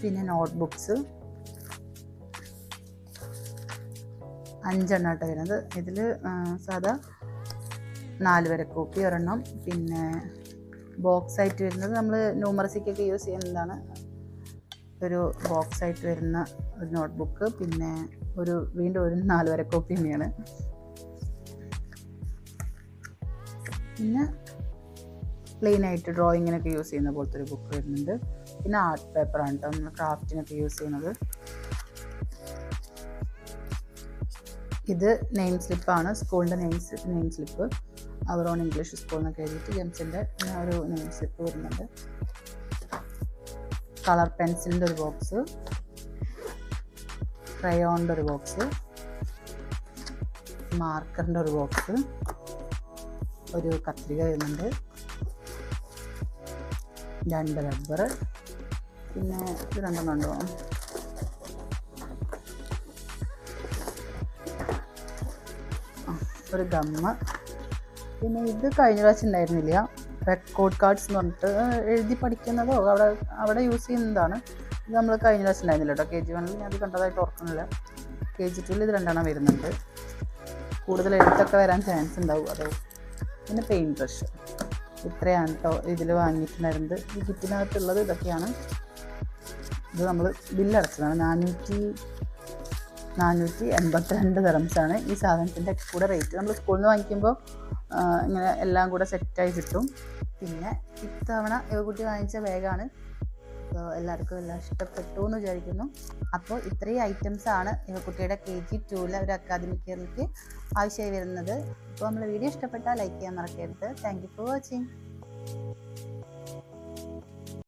പിന്നെ നോട്ട്ബുക്സ് 5 എണ്ണമായിട്ട് വരുന്നത്. ഇതിൽ സാധാ 4 വരെ കോപ്പി ഒരെണ്ണം, പിന്നെ ബോക്സ് ആയിട്ട് വരുന്നത് നമ്മൾ ന്യൂമറസിക്കൊക്കെ യൂസ് ചെയ്യുന്നതാണ്. ഒരു ബോക്സ് ആയിട്ട് വരുന്ന ഒരു നോട്ട്ബുക്ക്, പിന്നെ വീണ്ടും ഒരു 4 വരെ കോപ്പി തന്നെയാണ്. പിന്നെ പ്ലെയിൻ ആയിട്ട് ഡ്രോയിങ്ങിനൊക്കെ യൂസ് ചെയ്യുന്ന പോലത്തെ ഒരു ബുക്ക് വരുന്നുണ്ട്. പിന്നെ ആർട്ട് പേപ്പറാണ് കേട്ടോ നമ്മൾ ക്രാഫ്റ്റിനൊക്കെ യൂസ് ചെയ്യുന്നത്. ഇത് നെയിം സ്ലിപ്പാണ്, സ്കൂളിൻ്റെ നെയിം സ്ലിപ്പ്. അവർ ഓൺ ഇംഗ്ലീഷ് സ്കൂൾ എന്നൊക്കെ എഴുതിയിട്ട് ജെംസിൻ്റെ ഒരു നെയിം സ്ലിപ്പ് വരുന്നുണ്ട്. കളർ പെൻസിലിൻ്റെ ഒരു ബോക്സ്, ക്രയോണിൻ്റെ ഒരു ബോക്സ്, മാർക്കറിൻ്റെ ഒരു ബോക്സ്, ഒരു കത്രിക വരുന്നുണ്ട്, 2 റബ്ബർ, പിന്നെ ഇത് 2 ഉണ്ടോ, ഒരു ഗമ്മ്. പിന്നെ ഇത് കഴിഞ്ഞ പ്രാവശ്യം ഉണ്ടായിരുന്നില്ല, റെക്കോർഡ് കാർഡ്സ് എന്ന് പറഞ്ഞിട്ട് എഴുതി പഠിക്കുന്നതോ അവിടെ യൂസ് ചെയ്യുന്നതാണ്. ഇത് നമ്മൾ കഴിഞ്ഞ പ്രാവശ്യം ഉണ്ടായിരുന്നില്ല കേട്ടോ. KG1 ഞാൻ അത് കണ്ടതായിട്ട് ഓർക്കുന്നില്ല. KG2 ഇത് 2 വരുന്നുണ്ട്. കൂടുതൽ എഴുത്തൊക്കെ വരാൻ ചാൻസ് ഉണ്ടാവും അതോ. പിന്നെ പെയിൻറ്റ് ബ്രഷ്. ഇത്രയാണ് കേട്ടോ ഇതിൽ വാങ്ങിയിട്ടുണ്ടായിരുന്നത്. ഈ കിറ്റിനകത്തുള്ളത് ഇതൊക്കെയാണ്. ഇത് നമ്മൾ ബില്ലടച്ചതാണ്. 482 ദിർഹംസാണ് ഈ സാധനത്തിൻ്റെ കൂടെ റേറ്റ്. നമ്മൾ സ്കൂളിൽ നിന്ന് വാങ്ങിക്കുമ്പോൾ ഇങ്ങനെ എല്ലാം കൂടെ സെറ്റായി കിട്ടും. പിന്നെ ഇത്തവണ കുട്ടി വാങ്ങിച്ച ബാഗാണ്. അപ്പോൾ എല്ലാവർക്കും എല്ലാം ഇഷ്ടപ്പെട്ടു എന്ന് വിചാരിക്കുന്നു. അപ്പോൾ ഇത്രയും ഐറ്റംസാണ് കുട്ടിയുടെ KG2 ഒരു അക്കാദമിക് ഇയറിലേക്ക് ആവശ്യമായി വരുന്നത്. അപ്പോൾ നമ്മൾ വീഡിയോ ഇഷ്ടപ്പെട്ടാൽ ലൈക്ക് ചെയ്യാൻ മറക്കരുത്. Thank you for watching.